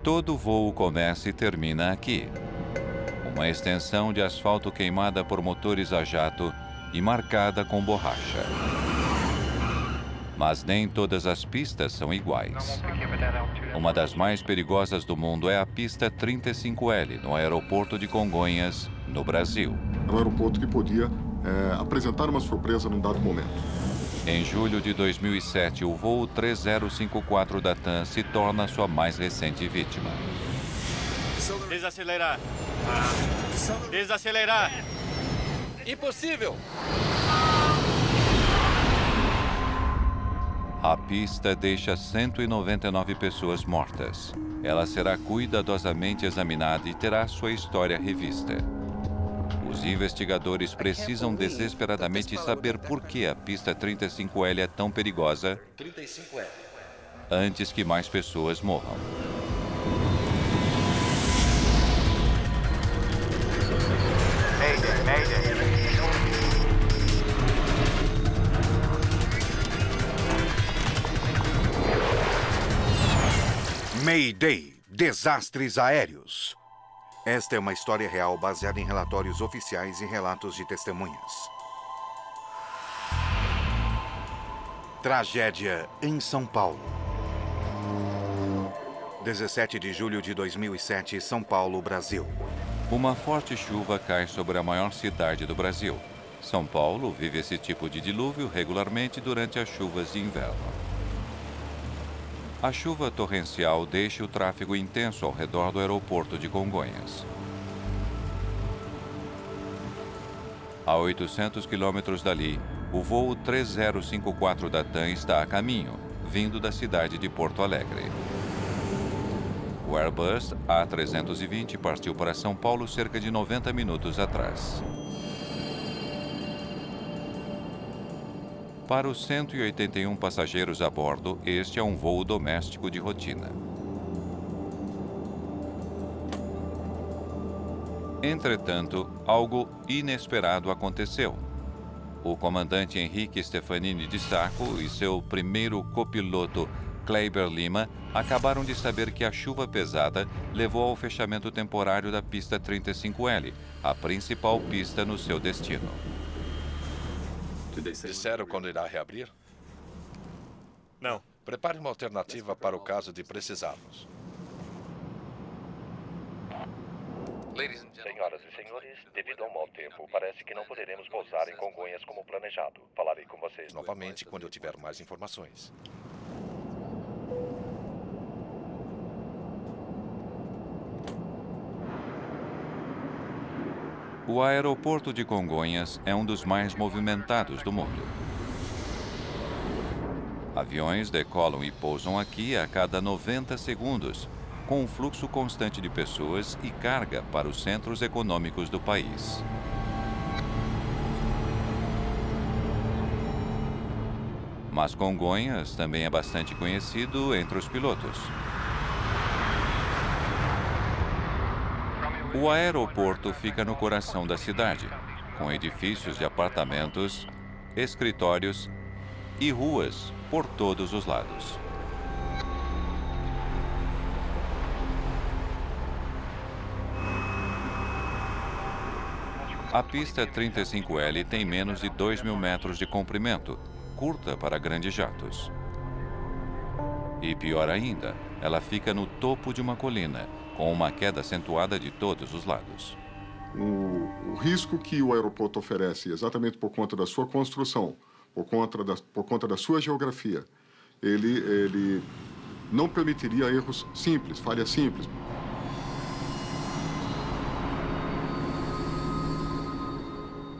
Todo voo começa e termina aqui. Uma extensão de asfalto queimada por motores a jato e marcada com borracha. Mas nem todas as pistas são iguais. Uma das mais perigosas do mundo é a pista 35L, no aeroporto de Congonhas, no Brasil. É um aeroporto que podia apresentar uma surpresa num dado momento. Em julho de 2007, o voo 3054 da TAM se torna sua mais recente vítima. Desacelerar. Desacelerar. Impossível! A pista deixa 199 pessoas mortas. Ela será cuidadosamente examinada e terá sua história revista. Os investigadores precisam desesperadamente saber por que a pista 35L é tão perigosa 35L. antes que mais pessoas morram. Mayday, mayday. Mayday, desastres aéreos. Esta é uma história real baseada em relatórios oficiais e relatos de testemunhas. Tragédia em São Paulo. 17 de julho de 2007, São Paulo, Brasil. Uma forte chuva cai sobre a maior cidade do Brasil. São Paulo vive esse tipo de dilúvio regularmente durante as chuvas de inverno. A chuva torrencial deixa o tráfego intenso ao redor do aeroporto de Congonhas. A 800 quilômetros dali, o voo 3054 da TAM está a caminho, vindo da cidade de Porto Alegre. O Airbus A320 partiu para São Paulo cerca de 90 minutos atrás. Para os 181 passageiros a bordo, este é um voo doméstico de rotina. Entretanto, algo inesperado aconteceu. O comandante Henrique Stefanini de Sacco e seu primeiro copiloto, Kleiber Lima, acabaram de saber que a chuva pesada levou ao fechamento temporário da pista 35L, a principal pista no seu destino. Disseram quando irá reabrir? Não. Prepare uma alternativa para o caso de precisarmos. Senhoras e senhores, devido ao mau tempo, parece que não poderemos pousar em Congonhas como planejado. Falarei com vocês Novamente, quando eu tiver mais informações. O aeroporto de Congonhas é um dos mais movimentados do mundo. Aviões decolam e pousam aqui a cada 90 segundos, com um fluxo constante de pessoas e carga para os centros econômicos do país. Mas Congonhas também é bastante conhecido entre os pilotos. O aeroporto fica no coração da cidade, com edifícios de apartamentos, escritórios e ruas por todos os lados. A pista 35L tem menos de 2.000 metros de comprimento, curta para grandes jatos. E pior ainda, ela fica no topo de uma colina, com uma queda acentuada de todos os lados. O risco que o aeroporto oferece, exatamente por conta da sua construção, por conta da sua geografia, ele não permitiria erros simples, falhas simples.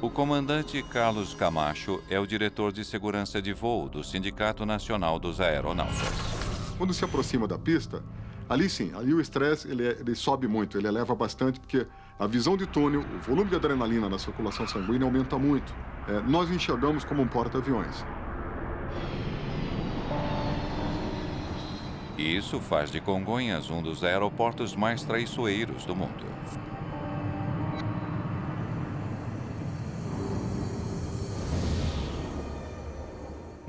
O comandante Carlos Camacho é o diretor de segurança de voo do Sindicato Nacional dos Aeronautas. Quando se aproxima da pista, ali sim, ali o estresse ele sobe muito, ele eleva bastante, porque a visão de túnel, o volume de adrenalina na circulação sanguínea aumenta muito. Nós enxergamos como um porta-aviões. E isso faz de Congonhas um dos aeroportos mais traiçoeiros do mundo.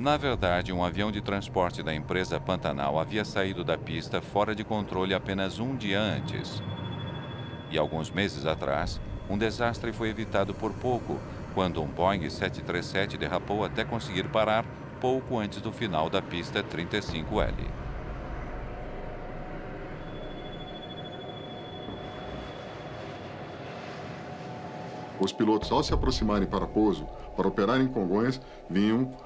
Na verdade, um avião de transporte da empresa Pantanal havia saído da pista fora de controle apenas um dia antes. E alguns meses atrás, um desastre foi evitado por pouco, quando um Boeing 737 derrapou até conseguir parar pouco antes do final da pista 35L. Os pilotos, ao se aproximarem para pouso, para operar em Congonhas, vinham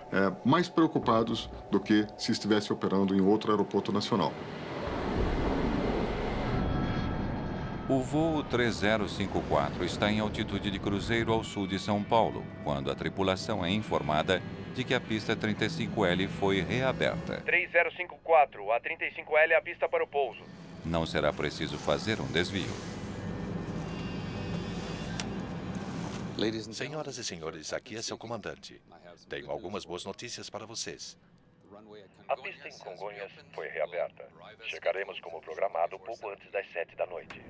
mais preocupados do que se estivesse operando em outro aeroporto nacional. O voo 3054 está em altitude de cruzeiro ao sul de São Paulo, quando a tripulação é informada de que a pista 35L foi reaberta. 3054, a 35L é a pista para o pouso. Não será preciso fazer um desvio. Senhoras e senhores, aqui é seu comandante. Tenho algumas boas notícias para vocês. A pista em Congonhas foi reaberta. Chegaremos como programado pouco antes das 7 da noite.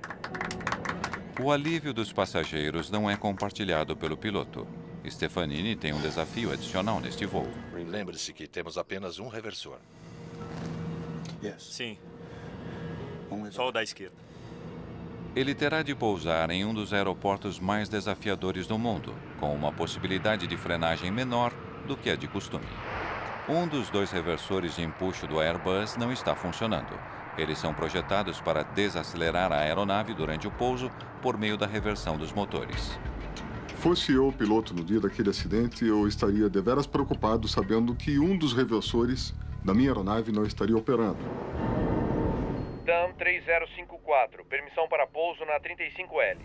O alívio dos passageiros não é compartilhado pelo piloto. Stefanini tem um desafio adicional neste voo. Lembre-se que temos apenas um reversor. Sim. Só o da esquerda. Ele terá de pousar em um dos aeroportos mais desafiadores do mundo, com uma possibilidade de frenagem menor do que a de costume. Um dos dois reversores de empuxo do Airbus não está funcionando. Eles são projetados para desacelerar a aeronave durante o pouso por meio da reversão dos motores. Fosse eu o piloto no dia daquele acidente, eu estaria deveras preocupado sabendo que um dos reversores da minha aeronave não estaria operando. TAM 3054, permissão para pouso na 35L.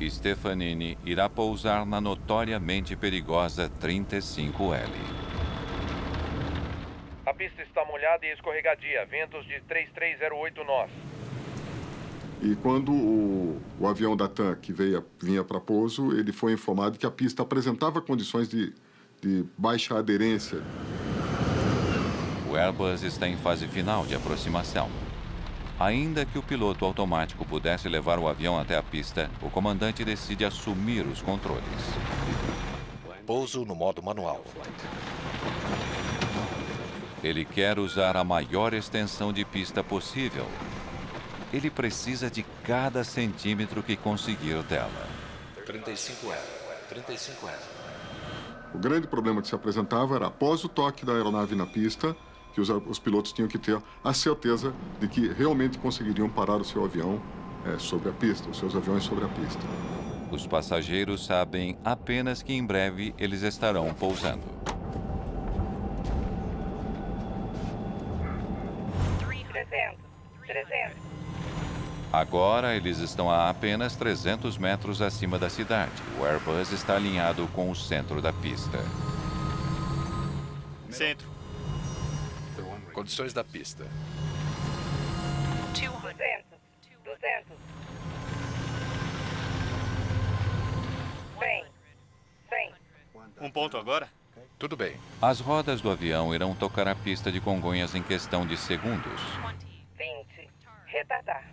Stefanini irá pousar na notoriamente perigosa 35L. A pista está molhada e escorregadia, ventos de 3308 nós. E quando o avião da TAM que vinha para pouso, ele foi informado que a pista apresentava condições de baixa aderência. O Airbus está em fase final de aproximação. Ainda que o piloto automático pudesse levar o avião até a pista, o comandante decide assumir os controles. Pouso no modo manual. Ele quer usar a maior extensão de pista possível. Ele precisa de cada centímetro que conseguir dela. 35L. 35L. O grande problema que se apresentava era, após o toque da aeronave na pista, que os pilotos tinham que ter a certeza de que realmente conseguiriam parar o seu avião sobre a pista, os seus aviões sobre a pista. Os passageiros sabem apenas que em breve eles estarão pousando. 300. Agora eles estão a apenas 300 metros acima da cidade. O Airbus está alinhado com o centro da pista. Centro. Condições da pista. 200. Sem. Um ponto agora? Tudo bem. As rodas do avião irão tocar a pista de Congonhas em questão de segundos. 20. Retardar.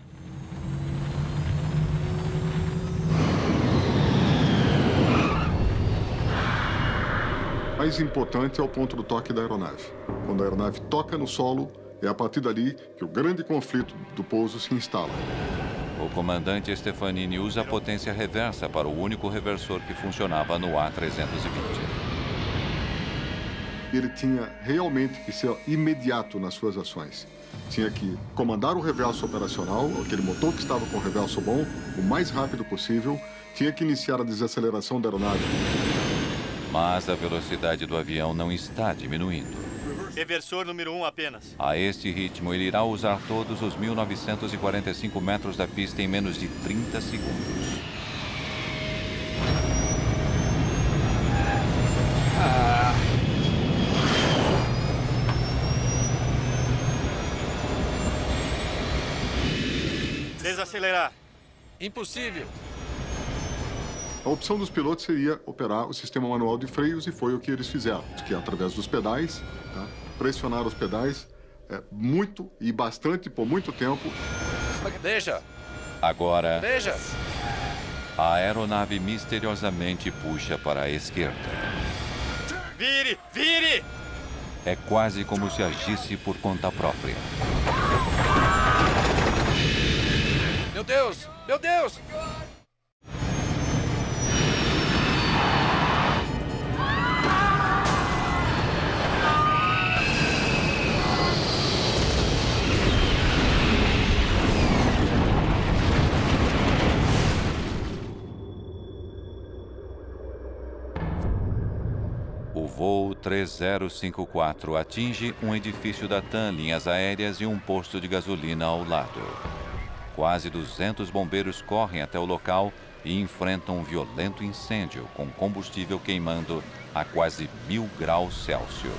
Mais importante é o ponto do toque da aeronave. Quando a aeronave toca no solo, é a partir dali que o grande conflito do pouso se instala. O comandante Stefanini usa a potência reversa para o único reversor que funcionava no A320. Ele tinha realmente que ser imediato nas suas ações. Tinha que comandar o reverso operacional, aquele motor que estava com o reverso bom, o mais rápido possível. Tinha que iniciar a desaceleração da aeronave. Mas a velocidade do avião não está diminuindo. Reversor número 1 apenas. A este ritmo, ele irá usar todos os 1.945 metros da pista em menos de 30 segundos. Desacelerar. Impossível. A opção dos pilotos seria operar o sistema manual de freios e foi o que eles fizeram, que é através dos pedais, tá? Pressionar os pedais muito e bastante por muito tempo. Deixa. Agora, Veja. a aeronave misteriosamente puxa para a esquerda. Vire! Vire! É quase como se agisse por conta própria. Meu Deus! Meu Deus! O voo 3054 atinge um edifício da TAM Linhas Aéreas e um posto de gasolina ao lado. Quase 200 bombeiros correm até o local e enfrentam um violento incêndio com combustível queimando a quase 1000 graus Celsius.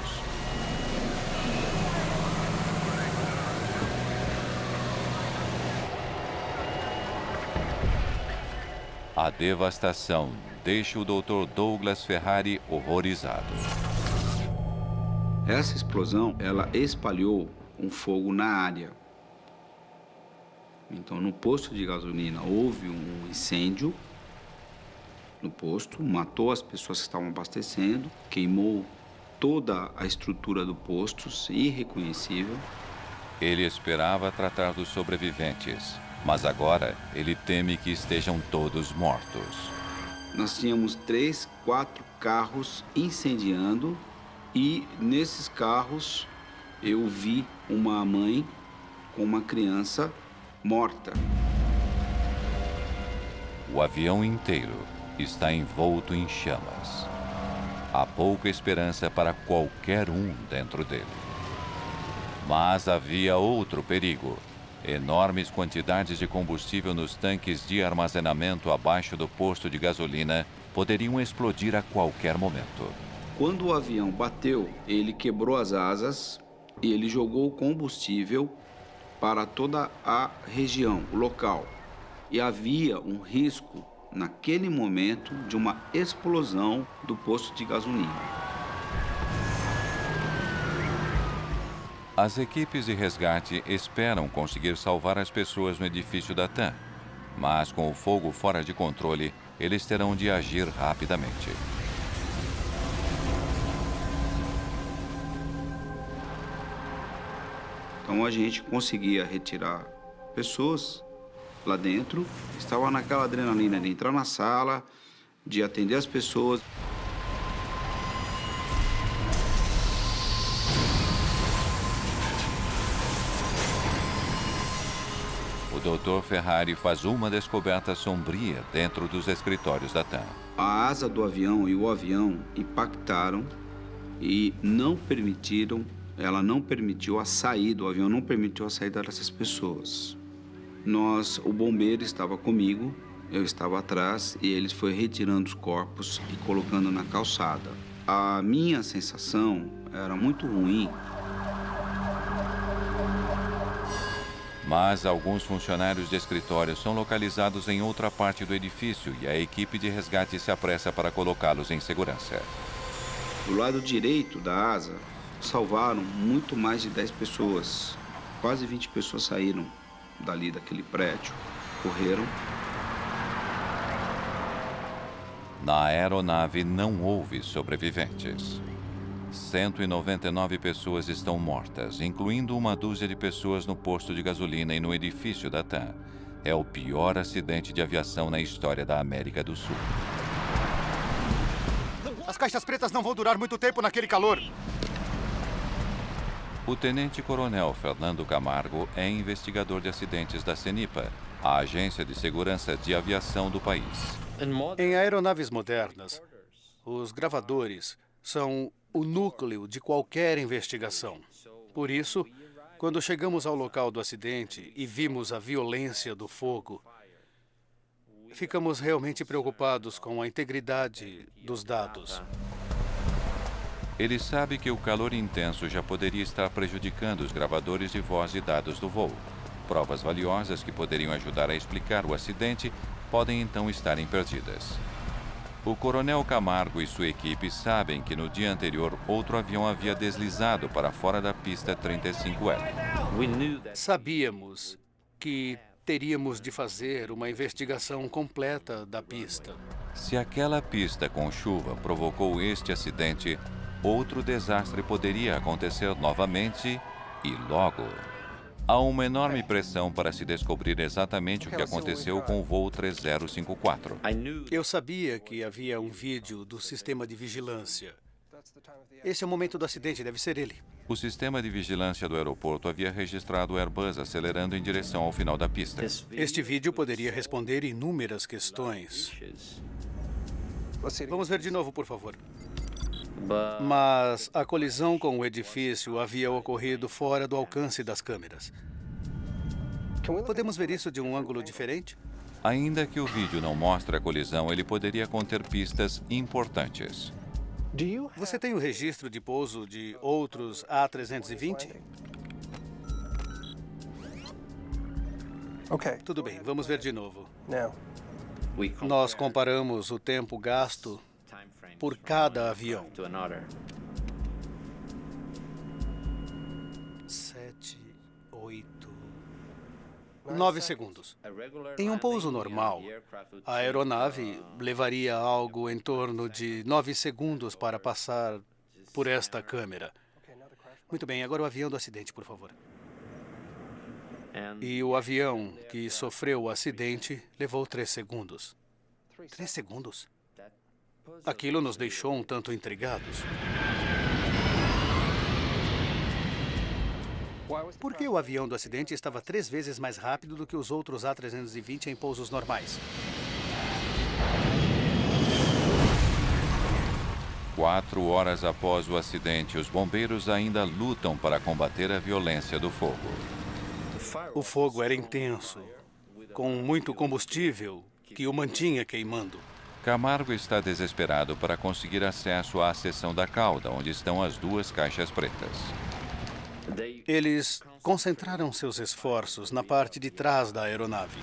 A devastação deixa o Dr. Douglas Ferrari horrorizado. Essa explosão, ela espalhou um fogo na área. Então, no posto de gasolina houve um incêndio no posto, matou as pessoas que estavam abastecendo, queimou toda a estrutura do posto, irreconhecível. Ele esperava tratar dos sobreviventes, mas agora ele teme que estejam todos mortos. Nós tínhamos 3, 4 carros incendiando e nesses carros eu vi uma mãe com uma criança morta. O avião inteiro está envolto em chamas. Há pouca esperança para qualquer um dentro dele. Mas havia outro perigo. Enormes quantidades de combustível nos tanques de armazenamento abaixo do posto de gasolina poderiam explodir a qualquer momento. Quando o avião bateu, ele quebrou as asas e ele jogou combustível para toda a região, o local. E havia um risco, naquele momento, de uma explosão do posto de gasolina. As equipes de resgate esperam conseguir salvar as pessoas no edifício da TAM, mas com o fogo fora de controle, eles terão de agir rapidamente. Então a gente conseguia retirar pessoas lá dentro, estava naquela adrenalina de entrar na sala, de atender as pessoas. O Dr. Ferrari faz uma descoberta sombria dentro dos escritórios da TAM. A asa do avião e o avião impactaram e ela não permitiu a saída, o avião não permitiu a saída dessas pessoas. O bombeiro estava comigo, eu estava atrás e ele foi retirando os corpos e colocando na calçada. A minha sensação era muito ruim. Mas alguns funcionários de escritório são localizados em outra parte do edifício e a equipe de resgate se apressa para colocá-los em segurança. Do lado direito da asa, salvaram muito mais de 10 pessoas. Quase 20 pessoas saíram dali daquele prédio, correram. Na aeronave não houve sobreviventes. 199 pessoas estão mortas, incluindo uma dúzia de pessoas no posto de gasolina e no edifício da TAM. É o pior acidente de aviação na história da América do Sul. As caixas pretas não vão durar muito tempo naquele calor. O tenente-coronel Fernando Camargo é investigador de acidentes da CENIPA, a agência de segurança de aviação do país. Em aeronaves modernas, os gravadores são o núcleo de qualquer investigação. Por isso, quando chegamos ao local do acidente e vimos a violência do fogo, ficamos realmente preocupados com a integridade dos dados. Ele sabe que o calor intenso já poderia estar prejudicando os gravadores de voz e dados do voo. Provas valiosas que poderiam ajudar a explicar o acidente podem então estarem perdidas. O coronel Camargo e sua equipe sabem que no dia anterior outro avião havia deslizado para fora da pista 35L. Sabíamos que teríamos de fazer uma investigação completa da pista. Se aquela pista com chuva provocou este acidente, outro desastre poderia acontecer novamente e logo. Há uma enorme pressão para se descobrir exatamente o que aconteceu com o voo 3054. Eu sabia que havia um vídeo do sistema de vigilância. Esse é o momento do acidente, deve ser ele. O sistema de vigilância do aeroporto havia registrado o Airbus acelerando em direção ao final da pista. Este vídeo poderia responder inúmeras questões. Vamos ver de novo, por favor. Mas a colisão com o edifício havia ocorrido fora do alcance das câmeras. Podemos ver isso de um ângulo diferente? Ainda que o vídeo não mostre a colisão, ele poderia conter pistas importantes. Você tem o registro de pouso de outros A320? Tudo bem, vamos ver de novo. Nós comparamos o tempo gasto por cada avião. 7, 8, 9 segundos. Em um pouso normal, a aeronave levaria algo em torno de 9 segundos para passar por esta câmera. Muito bem, agora o avião do acidente, por favor. E o avião que sofreu o acidente levou 3 segundos. 3 segundos? Aquilo nos deixou um tanto intrigados. Por que o avião do acidente estava 3 vezes mais rápido do que os outros A320 em pousos normais? 4 horas após o acidente, os bombeiros ainda lutam para combater a violência do fogo. O fogo era intenso, com muito combustível que o mantinha queimando. Camargo está desesperado para conseguir acesso à seção da cauda, onde estão as 2 caixas pretas. Eles concentraram seus esforços na parte de trás da aeronave.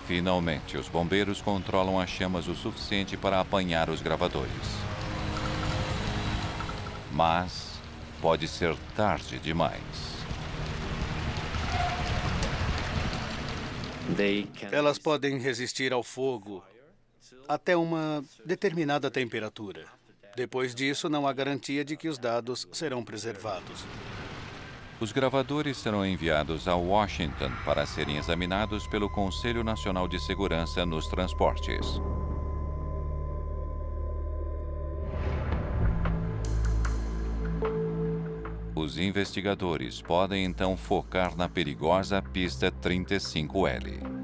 Finalmente, os bombeiros controlam as chamas o suficiente para apanhar os gravadores. Mas pode ser tarde demais. Elas podem resistir ao fogo até uma determinada temperatura. Depois disso, não há garantia de que os dados serão preservados. Os gravadores serão enviados a Washington para serem examinados pelo Conselho Nacional de Segurança nos Transportes. Os investigadores podem então focar na perigosa pista 35L.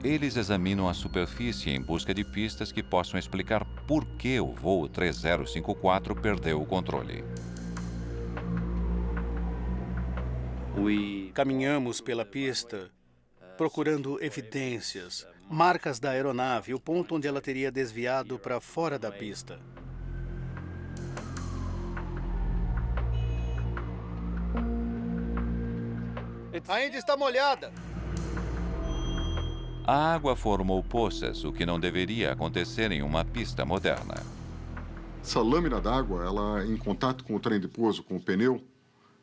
Eles examinam a superfície em busca de pistas que possam explicar por que o voo 3054 perdeu o controle. Caminhamos pela pista procurando evidências, marcas da aeronave, o ponto onde ela teria desviado para fora da pista. Ainda está molhada. A água formou poças, o que não deveria acontecer em uma pista moderna. Essa lâmina d'água, ela em contato com o trem de pouso, com o pneu,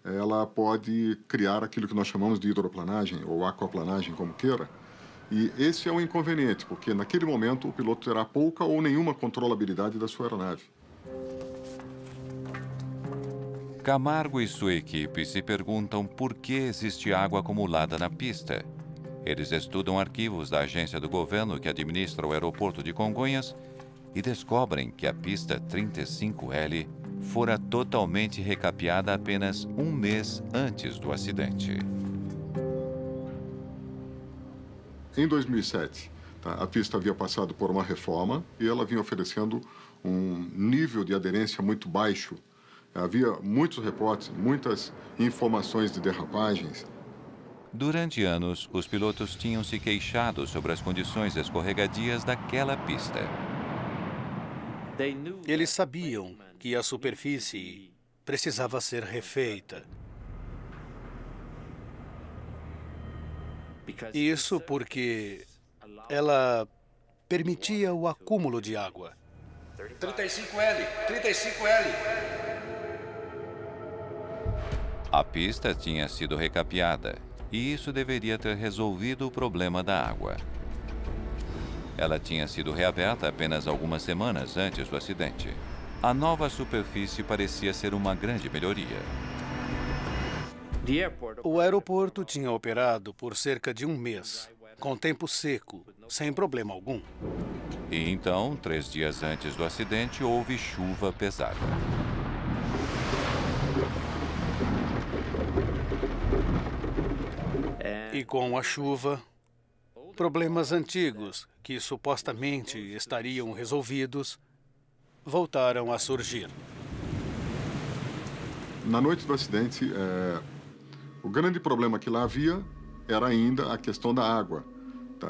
ela pode criar aquilo que nós chamamos de hidroplanagem ou aquaplanagem, como queira. E esse é um inconveniente, porque naquele momento o piloto terá pouca ou nenhuma controlabilidade da sua aeronave. Camargo e sua equipe se perguntam por que existe água acumulada na pista. Eles estudam arquivos da agência do governo que administra o aeroporto de Congonhas e descobrem que a pista 35L fora totalmente recapeada apenas um mês antes do acidente. Em 2007, a pista havia passado por uma reforma e ela vinha oferecendo um nível de aderência muito baixo. Havia muitos reportes, muitas informações de derrapagens. Durante anos, os pilotos tinham se queixado sobre as condições escorregadias daquela pista. Eles sabiam que a superfície precisava ser refeita. Isso porque ela permitia o acúmulo de água. 35L, 35L. A pista tinha sido recapeada e isso deveria ter resolvido o problema da água. Ela tinha sido reaberta apenas algumas semanas antes do acidente. A nova superfície parecia ser uma grande melhoria. O aeroporto tinha operado por cerca de um mês, com tempo seco, sem problema algum. E então, 3 dias antes do acidente, houve chuva pesada. E com a chuva, problemas antigos que supostamente estariam resolvidos voltaram a surgir. Na noite do acidente, o grande problema que lá havia era ainda a questão da água. Tá?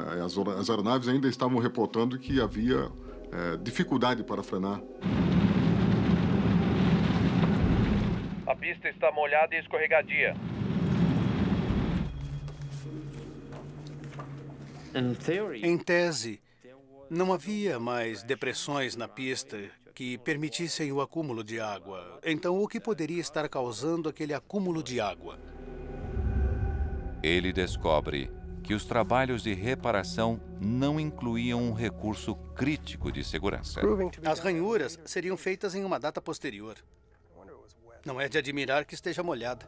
As aeronaves ainda estavam reportando que havia dificuldade para frenar. A pista está molhada e escorregadia. Em tese, não havia mais depressões na pista que permitissem o acúmulo de água. Então, o que poderia estar causando aquele acúmulo de água? Ele descobre que os trabalhos de reparação não incluíam um recurso crítico de segurança. As ranhuras seriam feitas em uma data posterior. Não é de admirar que esteja molhada.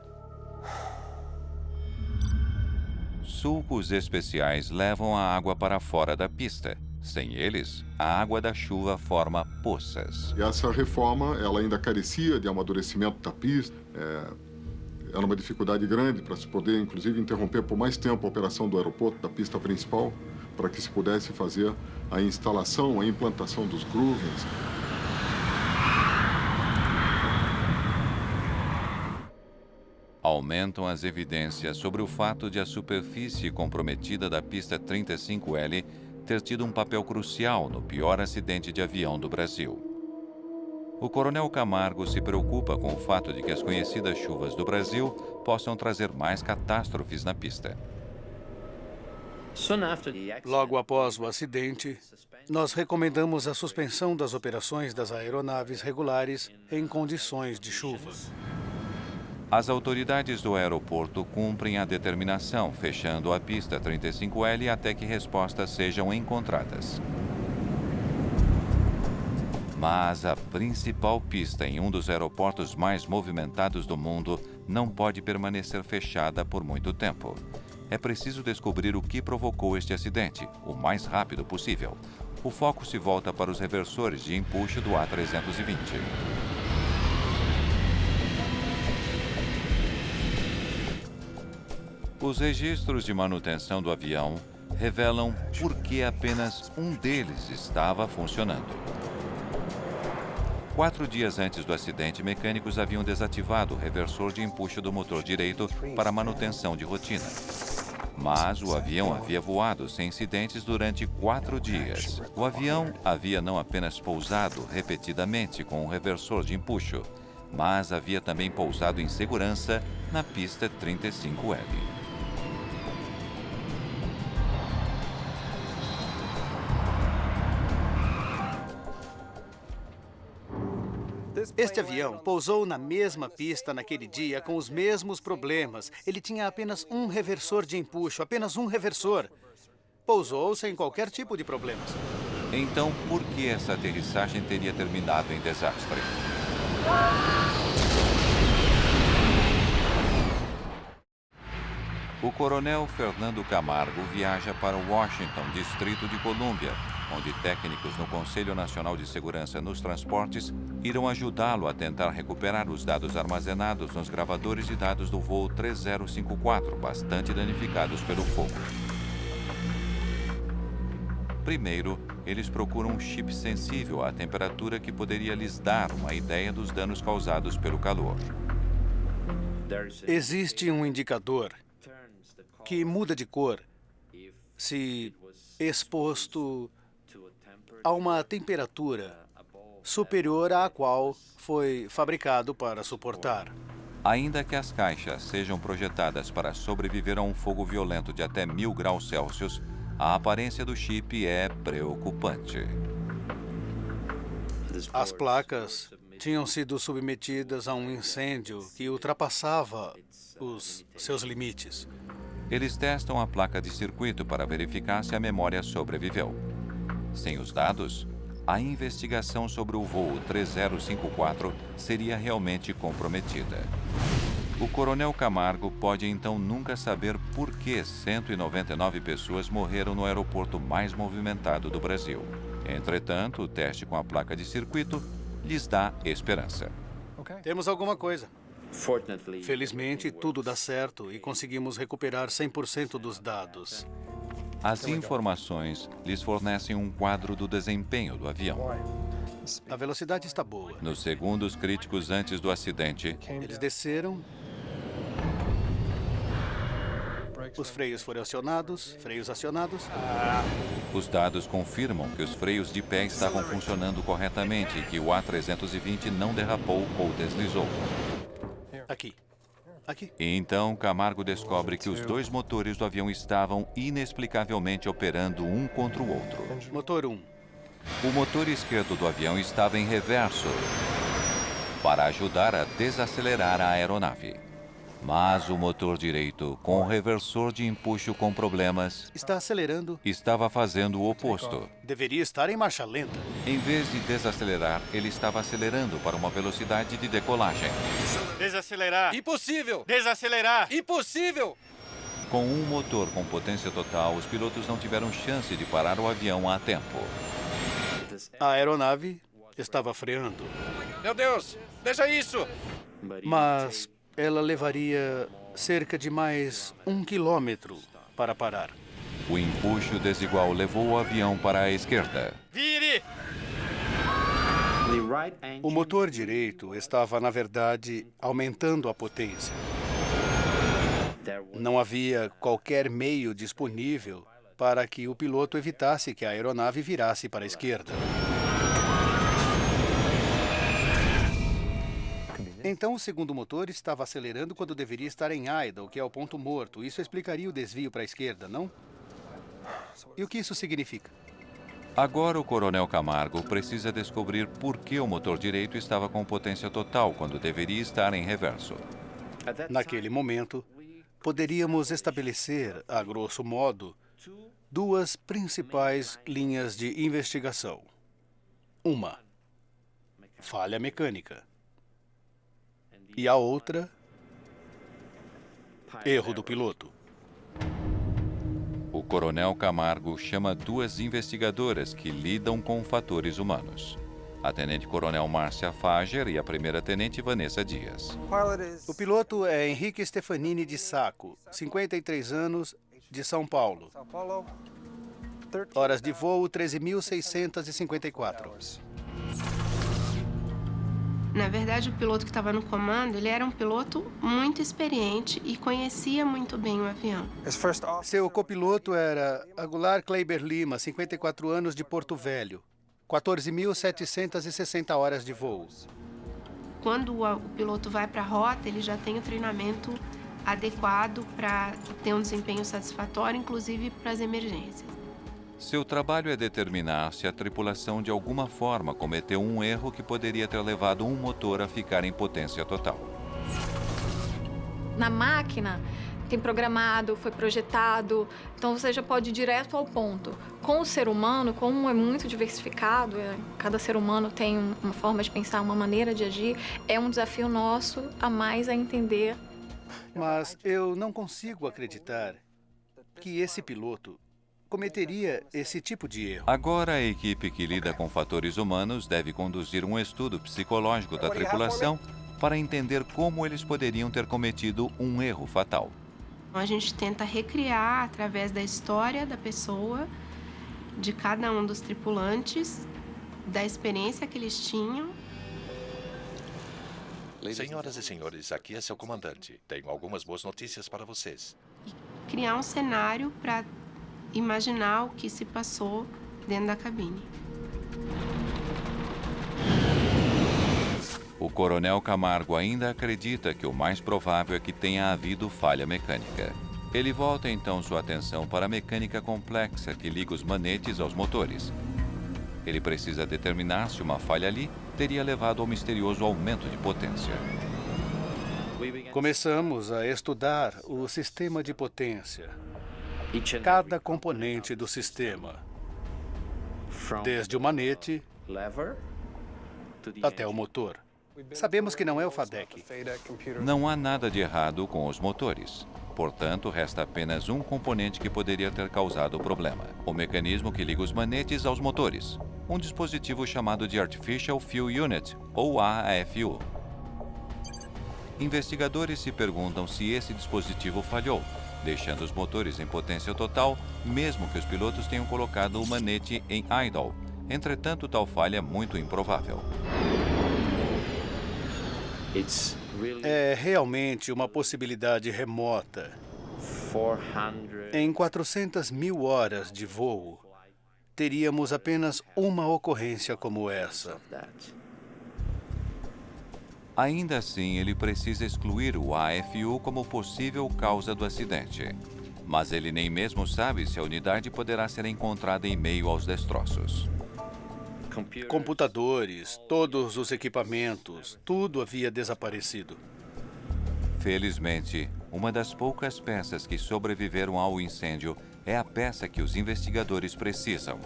Sulcos especiais levam a água para fora da pista. Sem eles, a água da chuva forma poças. E essa reforma, ela ainda carecia de amadurecimento da pista. Era uma dificuldade grande para se poder, inclusive, interromper por mais tempo a operação do aeroporto, da pista principal, para que se pudesse fazer a instalação, a implantação dos groovings. Aumentam as evidências sobre o fato de a superfície comprometida da pista 35L ter tido um papel crucial no pior acidente de avião do Brasil. O coronel Camargo se preocupa com o fato de que as conhecidas chuvas do Brasil possam trazer mais catástrofes na pista. Logo após o acidente, nós recomendamos a suspensão das operações das aeronaves regulares em condições de chuva. As autoridades do aeroporto cumprem a determinação, fechando a pista 35L até que respostas sejam encontradas. Mas a principal pista em um dos aeroportos mais movimentados do mundo não pode permanecer fechada por muito tempo. É preciso descobrir o que provocou este acidente, o mais rápido possível. O foco se volta para os reversores de empuxo do A320. Os registros de manutenção do avião revelam por que apenas um deles estava funcionando. 4 dias antes do acidente, mecânicos haviam desativado o reversor de empuxo do motor direito para manutenção de rotina. Mas o avião havia voado sem incidentes durante 4 dias. O avião havia não apenas pousado repetidamente com o reversor de empuxo, mas havia também pousado em segurança na pista 35L. Este avião pousou na mesma pista naquele dia com os mesmos problemas. Ele tinha apenas um reversor de empuxo, apenas um reversor. Pousou sem qualquer tipo de problemas. Então, por que essa aterrissagem teria terminado em desastre? O coronel Fernando Camargo viaja para Washington, Distrito de Colômbia, onde técnicos no Conselho Nacional de Segurança nos Transportes irão ajudá-lo a tentar recuperar os dados armazenados nos gravadores de dados do voo 3054, bastante danificados pelo fogo. Primeiro, eles procuram um chip sensível à temperatura que poderia lhes dar uma ideia dos danos causados pelo calor. Existe um indicador que muda de cor se exposto a uma temperatura superior à qual foi fabricado para suportar. Ainda que as caixas sejam projetadas para sobreviver a um fogo violento de até 1000 graus Celsius, a aparência do chip é preocupante. As placas tinham sido submetidas a um incêndio que ultrapassava os seus limites. Eles testam a placa de circuito para verificar se a memória sobreviveu. Sem os dados, a investigação sobre o voo 3054 seria realmente comprometida. O coronel Camargo pode então nunca saber por que 199 pessoas morreram no aeroporto mais movimentado do Brasil. Entretanto, o teste com a placa de circuito lhes dá esperança. Temos alguma coisa. Felizmente, tudo dá certo e conseguimos recuperar 100% dos dados. As informações lhes fornecem um quadro do desempenho do avião. A velocidade está boa. Nos segundos críticos antes do acidente, Eles desceram. Os freios foram acionados, freios acionados. os dados confirmam que os freios de pé estavam funcionando corretamente e que o A320 não derrapou ou deslizou. Aqui. Aqui. E então Camargo descobre que os dois motores do avião estavam inexplicavelmente operando um contra o outro. Motor 1. O motor esquerdo do avião estava em reverso para ajudar a desacelerar a aeronave. Mas o motor direito, com o reversor de empuxo com problemas, Está acelerando. estava fazendo o oposto. Deveria estar em marcha lenta. Em vez de desacelerar, ele estava acelerando para uma velocidade de decolagem. Desacelerar. Impossível! Desacelerar. Impossível! Com um motor com potência total, os pilotos não tiveram chance de parar o avião a tempo. A aeronave estava freando. Meu Deus! Veja isso! Mas ela levaria cerca de mais 1 quilômetro para parar. O empuxo desigual levou o avião para a esquerda. Vire! O motor direito estava, na verdade, aumentando a potência. Não havia qualquer meio disponível para que o piloto evitasse que a aeronave virasse para a esquerda. Então, o segundo motor estava acelerando quando deveria estar em idle, que é o ponto morto. Isso explicaria o desvio para a esquerda, não? E o que isso significa? Agora o coronel Camargo precisa descobrir por que o motor direito estava com potência total quando deveria estar em reverso. Naquele momento, poderíamos estabelecer, a grosso modo, duas principais linhas de investigação. Uma, falha mecânica. E a outra, erro do piloto. O coronel Camargo chama duas investigadoras que lidam com fatores humanos. A tenente-coronel Márcia Fager e a primeira-tenente Vanessa Dias. O piloto é Henrique Stefanini de Sacco, 53 anos, de São Paulo. Horas de voo 13.654. Na verdade, o piloto que estava no comando, ele era um piloto muito experiente e conhecia muito bem o avião. Seu copiloto era Aguilar Kleiber Lima, 54 anos, de Porto Velho. 14.760 horas de voo. Quando o piloto vai para a rota, ele já tem o treinamento adequado para ter um desempenho satisfatório, inclusive para as emergências. Seu trabalho é determinar se a tripulação de alguma forma cometeu um erro que poderia ter levado um motor a ficar em potência total. Na máquina, tem programado, foi projetado, então você já pode ir direto ao ponto. Com o ser humano, como é muito diversificado, cada ser humano tem uma forma de pensar, uma maneira de agir, é um desafio nosso a mais a entender. Mas eu não consigo acreditar que esse piloto cometeria esse tipo de erro. Agora a equipe que lida com fatores humanos deve conduzir um estudo psicológico da tripulação para entender como eles poderiam ter cometido um erro fatal. A gente tenta recriar, através da história da pessoa, de cada um dos tripulantes, da experiência que eles tinham. Senhoras e senhores, aqui é seu comandante. Tenho algumas boas notícias para vocês. Criar um cenário para imaginar o que se passou dentro da cabine. O coronel Camargo ainda acredita que o mais provável é que tenha havido falha mecânica. Ele volta então sua atenção para a mecânica complexa que liga os manetes aos motores. Ele precisa determinar se uma falha ali teria levado ao misterioso aumento de potência. Começamos a estudar o sistema de potência. Cada componente do sistema, desde o manete até o motor. Sabemos que não é o FADEC. Não há nada de errado com os motores. Portanto, resta apenas um componente que poderia ter causado o problema: o mecanismo que liga os manetes aos motores. Um dispositivo chamado de Artificial Fuel Unit, ou AFU. Investigadores se perguntam se esse dispositivo falhou, deixando os motores em potência total, mesmo que os pilotos tenham colocado o manete em idle. Entretanto, tal falha é muito improvável. É realmente uma possibilidade remota. Em 400 mil horas de voo, teríamos apenas uma ocorrência como essa. Ainda assim, ele precisa excluir o AFU como possível causa do acidente. Mas ele nem mesmo sabe se a unidade poderá ser encontrada em meio aos destroços. Computadores, todos os equipamentos, tudo havia desaparecido. Felizmente, uma das poucas peças que sobreviveram ao incêndio é a peça que os investigadores precisam: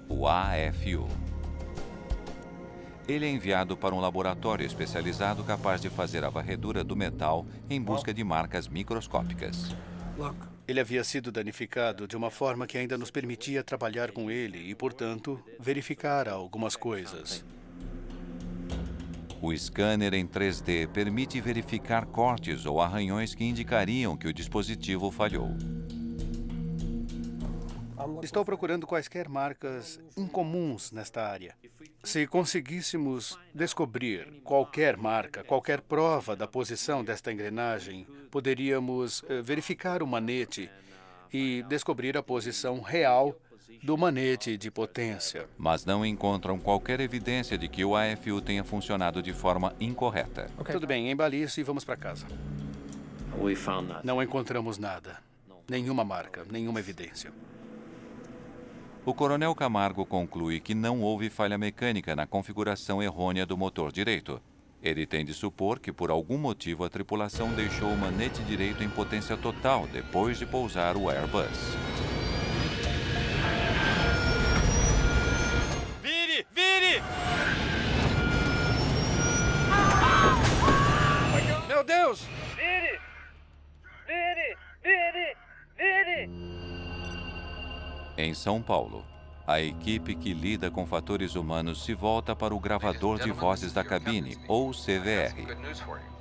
o AFU. Ele é enviado para um laboratório especializado capaz de fazer a varredura do metal em busca de marcas microscópicas. Ele havia sido danificado de uma forma que ainda nos permitia trabalhar com ele e, portanto, verificar algumas coisas. O scanner em 3D permite verificar cortes ou arranhões que indicariam que o dispositivo falhou. Estou procurando quaisquer marcas incomuns nesta área. Se conseguíssemos descobrir qualquer marca, qualquer prova da posição desta engrenagem, poderíamos verificar o manete e descobrir a posição real do manete de potência. Mas não encontram qualquer evidência de que o AFU tenha funcionado de forma incorreta. Tudo bem, embale isso e vamos para casa. Não encontramos nada. Nenhuma marca, nenhuma evidência. O coronel Camargo conclui que não houve falha mecânica na configuração errônea do motor direito. Ele tem de supor que, por algum motivo, a tripulação deixou o manete direito em potência total depois de pousar o Airbus. Vire! Vire! Meu Deus! Vire! Vire! Vire! Vire! Em São Paulo, a equipe que lida com fatores humanos se volta para o gravador de vozes da cabine, ou CVR.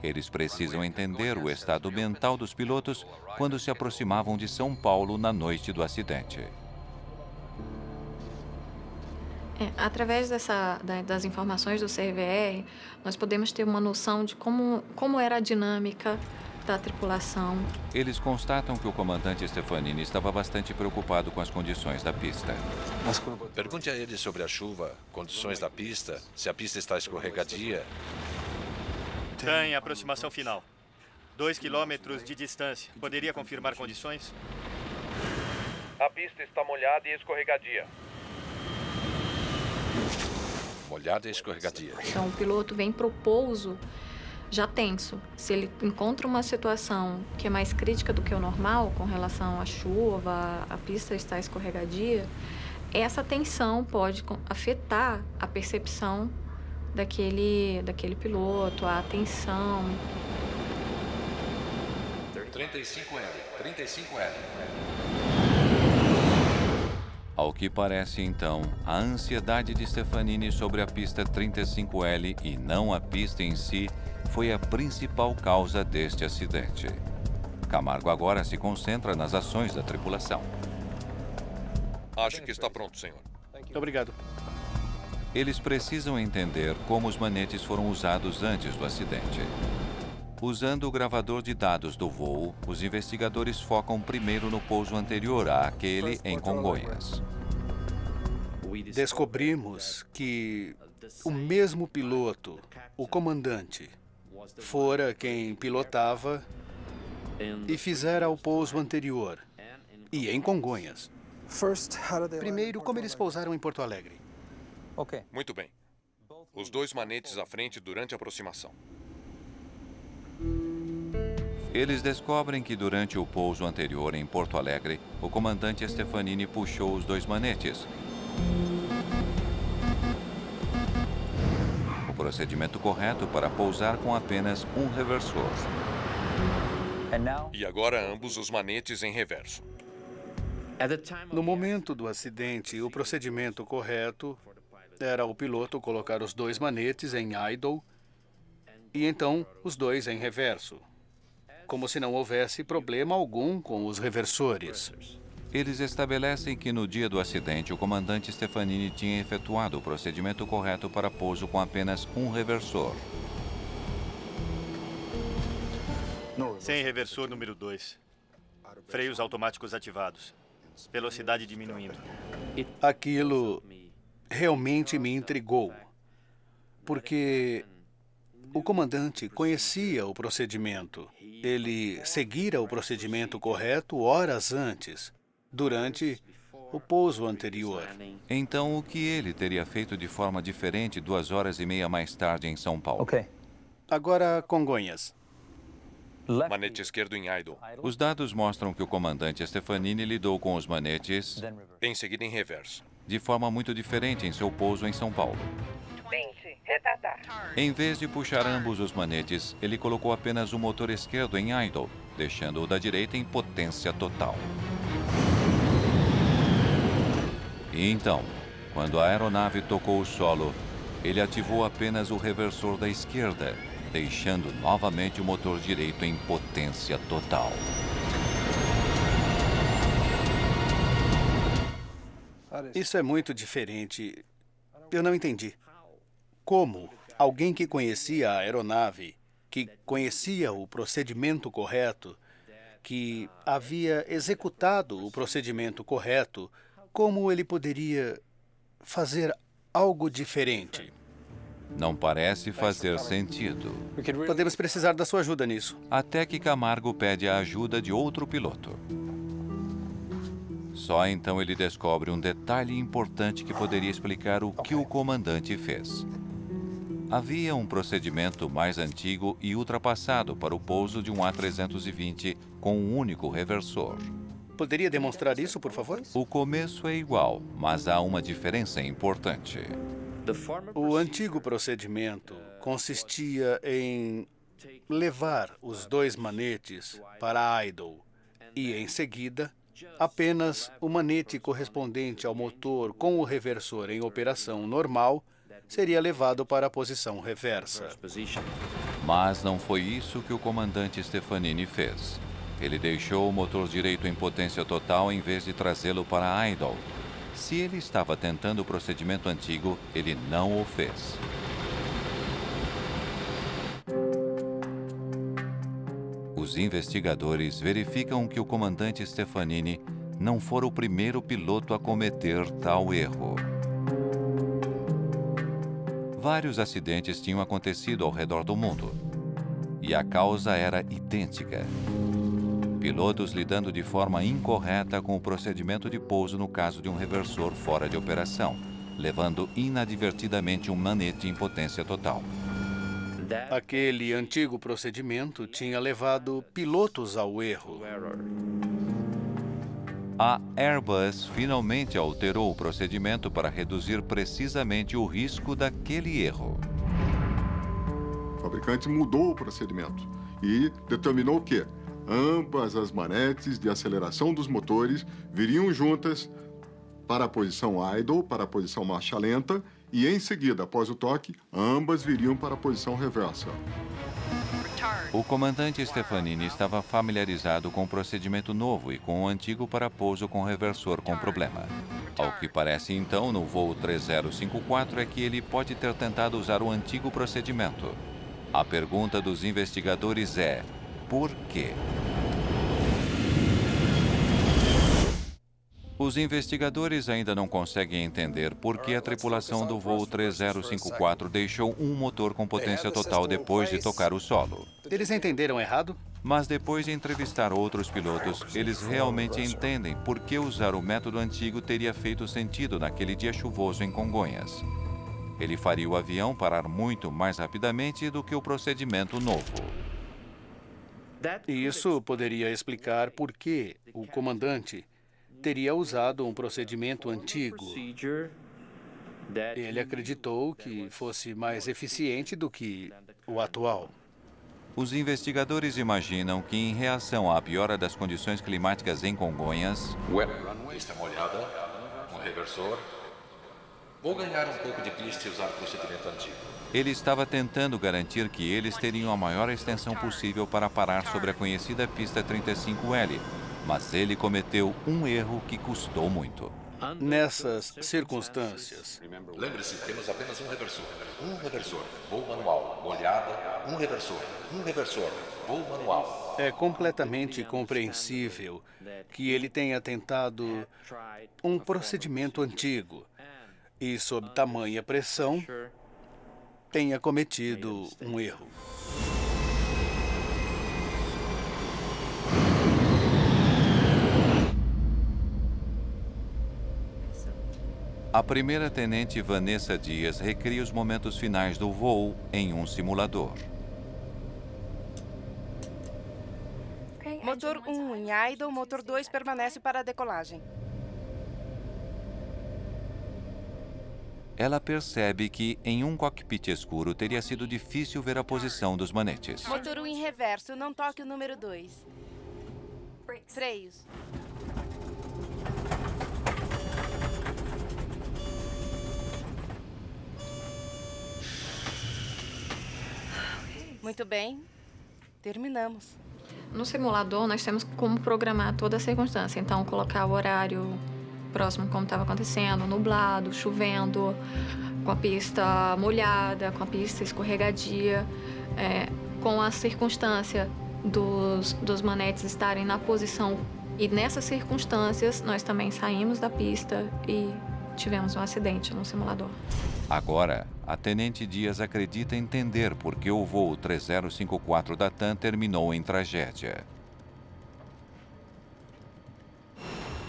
Eles precisam entender o estado mental dos pilotos quando se aproximavam de São Paulo na noite do acidente. Através das informações do CVR, nós podemos ter uma noção de como era a dinâmica da tripulação. Eles constatam que o comandante Stefanini estava bastante preocupado com as condições da pista. Pergunte a ele sobre a chuva, condições da pista, se a pista está escorregadia. Tem aproximação final. 2 quilômetros de distância. Poderia confirmar condições? A pista está molhada e escorregadia. Molhada e escorregadia. Então, o piloto vem pro pouso já tenso. Se ele encontra uma situação que é mais crítica do que o normal, com relação à chuva, a pista está escorregadia, essa tensão pode afetar a percepção daquele piloto, a atenção. 35L. Ao que parece, então, a ansiedade de Stefanini sobre a pista 35L e não a pista em si foi a principal causa deste acidente. Camargo agora se concentra nas ações da tripulação. Acho que está pronto, senhor. Muito obrigado. Eles precisam entender como os manetes foram usados antes do acidente. Usando o gravador de dados do voo, os investigadores focam primeiro no pouso anterior àquele em Congonhas. Descobrimos que o mesmo piloto, o comandante, fora quem pilotava e fizera o pouso anterior, e em Congonhas. Primeiro, como eles pousaram em Porto Alegre? Muito bem. Os 2 manetes à frente durante a aproximação. Eles descobrem que durante o pouso anterior em Porto Alegre, o comandante Stefanini puxou os 2 manetes. procedimento correto para pousar com apenas um reversor. E agora ambos os manetes em reverso. No momento do acidente, o procedimento correto era o piloto colocar os dois manetes em idle e então os dois em reverso, como se não houvesse problema algum com os reversores. Eles estabelecem que no dia do acidente, o comandante Stefanini tinha efetuado o procedimento correto para pouso com apenas um reversor. Sem reversor número 2. Freios automáticos ativados. Velocidade diminuindo. Aquilo realmente me intrigou, porque o comandante conhecia o procedimento. Ele seguira o procedimento correto horas antes, durante o pouso anterior. Então, o que ele teria feito de forma diferente 2h30 mais tarde em São Paulo? Agora, Congonhas. Manete esquerdo em idle. Os dados mostram que o comandante Stefanini lidou com os manetes Em seguida em reverso. de forma muito diferente em seu pouso em São Paulo. 20, retardar. Em vez de puxar ambos os manetes, ele colocou apenas o motor esquerdo em idle, deixando o da direita em potência total. E então, quando a aeronave tocou o solo, ele ativou apenas o reversor da esquerda, deixando novamente o motor direito em potência total. Isso é muito diferente. Eu não entendi. Como alguém que conhecia a aeronave, que conhecia o procedimento correto, que havia executado o procedimento correto, como ele poderia fazer algo diferente? Não parece fazer sentido. Podemos precisar da sua ajuda nisso. Até que Camargo pede a ajuda de outro piloto. Só então ele descobre um detalhe importante que poderia explicar o que o comandante fez. Havia um procedimento mais antigo e ultrapassado para o pouso de um A320 com um único reversor. Poderia demonstrar isso, por favor? O começo é igual, mas há uma diferença importante. O antigo procedimento consistia em levar os dois manetes para idle e, em seguida, apenas o manete correspondente ao motor com o reversor em operação normal seria levado para a posição reversa. Mas não foi isso que o comandante Stefanini fez. Ele deixou o motor direito em potência total em vez de trazê-lo para idle. Se ele estava tentando o procedimento antigo, ele não o fez. Os investigadores verificam que o comandante Stefanini não fora o primeiro piloto a cometer tal erro. Vários acidentes tinham acontecido ao redor do mundo, e a causa era idêntica. Pilotos lidando de forma incorreta com o procedimento de pouso no caso de um reversor fora de operação, levando inadvertidamente um manete em potência total. Aquele antigo procedimento tinha levado pilotos ao erro. A Airbus finalmente alterou o procedimento para reduzir precisamente o risco daquele erro. O fabricante mudou o procedimento e determinou que ambas as manetes de aceleração dos motores viriam juntas para a posição idle, para a posição marcha lenta, e em seguida, após o toque, ambas viriam para a posição reversa. O comandante Stefanini estava familiarizado com o procedimento novo e com o antigo para pouso com reversor com problema. Ao que parece então, no voo 3054 é que ele pode ter tentado usar o antigo procedimento. A pergunta dos investigadores é: por quê? Os investigadores ainda não conseguem entender por que a tripulação do voo 3054 deixou um motor com potência total depois de tocar o solo. Eles entenderam errado? Mas depois de entrevistar outros pilotos, eles realmente entendem por que usar o método antigo teria feito sentido naquele dia chuvoso em Congonhas. Ele faria o avião parar muito mais rapidamente do que o procedimento novo. Isso poderia explicar por que o comandante teria usado um procedimento antigo. Ele acreditou que fosse mais eficiente do que o atual. Os investigadores imaginam que, em reação à piora das condições climáticas em Congonhas, Pista molhada, um reversor. Vou ganhar um pouco de pista e usar o procedimento antigo. ele estava tentando garantir que eles teriam a maior extensão possível para parar sobre a conhecida pista 35L, mas ele cometeu um erro que custou muito. Nessas circunstâncias, Lembre-se, temos apenas um reversor. Um reversor, voo manual, molhada, um reversor, voo manual. é completamente compreensível que ele tenha tentado um procedimento antigo e, sob tamanha pressão, tenha cometido um erro. A primeira-tenente Vanessa Dias recria os momentos finais do voo em um simulador. Motor 1 em idle, motor 2 permanece para a decolagem. Ela percebe que, em um cockpit escuro, teria sido difícil ver a posição dos manetes. Motor 1 em reverso, não toque o número 2. Freios. Muito bem. Terminamos. No simulador, nós temos como programar toda a circunstância. Então, colocar o horário próximo como estava acontecendo, nublado, chovendo, com a pista molhada, com a pista escorregadia, com a circunstância dos manetes estarem na posição. E nessas circunstâncias, nós também saímos da pista e tivemos um acidente no simulador. Agora, a Tenente Dias acredita entender por que o voo 3054 da TAM terminou em tragédia.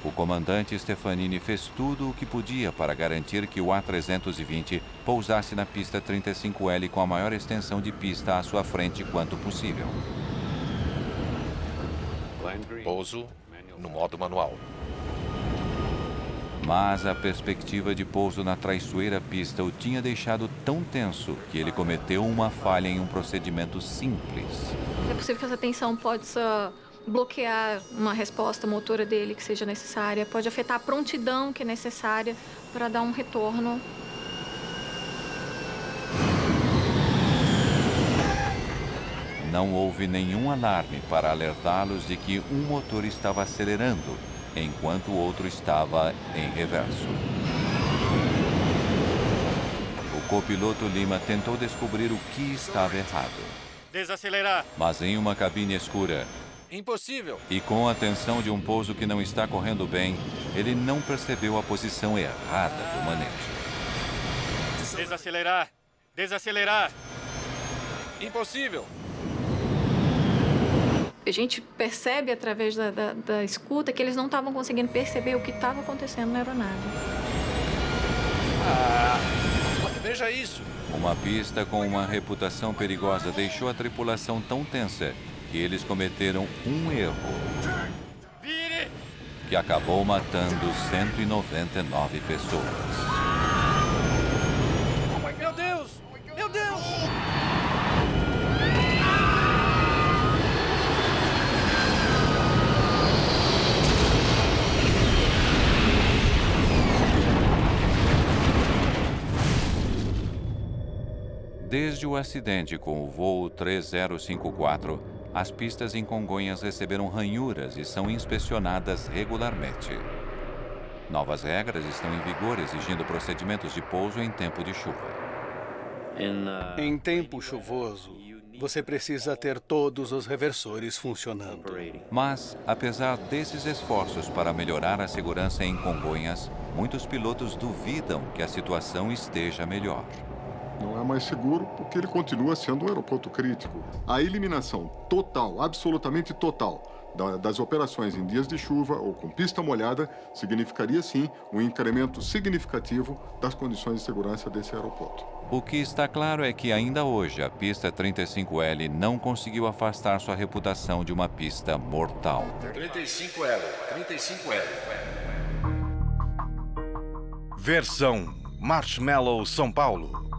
O comandante Stefanini fez tudo o que podia para garantir que o A320 pousasse na pista 35L com a maior extensão de pista à sua frente quanto possível. Pouso no modo manual. Mas a perspectiva de pouso na traiçoeira pista o tinha deixado tão tenso que ele cometeu uma falha em um procedimento simples. É possível que essa tensão possa bloquear uma resposta motora dele que seja necessária, pode afetar a prontidão que é necessária para dar um retorno. Não houve nenhum alarme para alertá-los de que um motor estava acelerando, enquanto o outro estava em reverso. O copiloto Lima tentou descobrir o que estava errado. Desacelerar. Mas em uma cabine escura, Impossível. e com a tensão de um pouso que não está correndo bem, ele não percebeu a posição errada do manete. Desacelerar. Desacelerar. Impossível. A gente percebe através da escuta que eles não estavam conseguindo perceber o que estava acontecendo na aeronave. Veja isso. Uma pista com uma reputação perigosa deixou a tripulação tão tensa que eles cometeram um erro que acabou matando 199 pessoas. Meu Deus! Meu Deus! Desde o acidente com o voo 3054, as pistas em Congonhas receberam ranhuras e são inspecionadas regularmente. Novas regras estão em vigor exigindo procedimentos de pouso em tempo de chuva. Em tempo chuvoso, você precisa ter todos os reversores funcionando. Mas, apesar desses esforços para melhorar a segurança em Congonhas, muitos pilotos duvidam que a situação esteja melhor. Não é mais seguro porque ele continua sendo um aeroporto crítico. A eliminação total, absolutamente total, das operações em dias de chuva ou com pista molhada significaria, sim, um incremento significativo das condições de segurança desse aeroporto. O que está claro é que ainda hoje a pista 35L não conseguiu afastar sua reputação de uma pista mortal. 35L. Versão Marshmallow, São Paulo.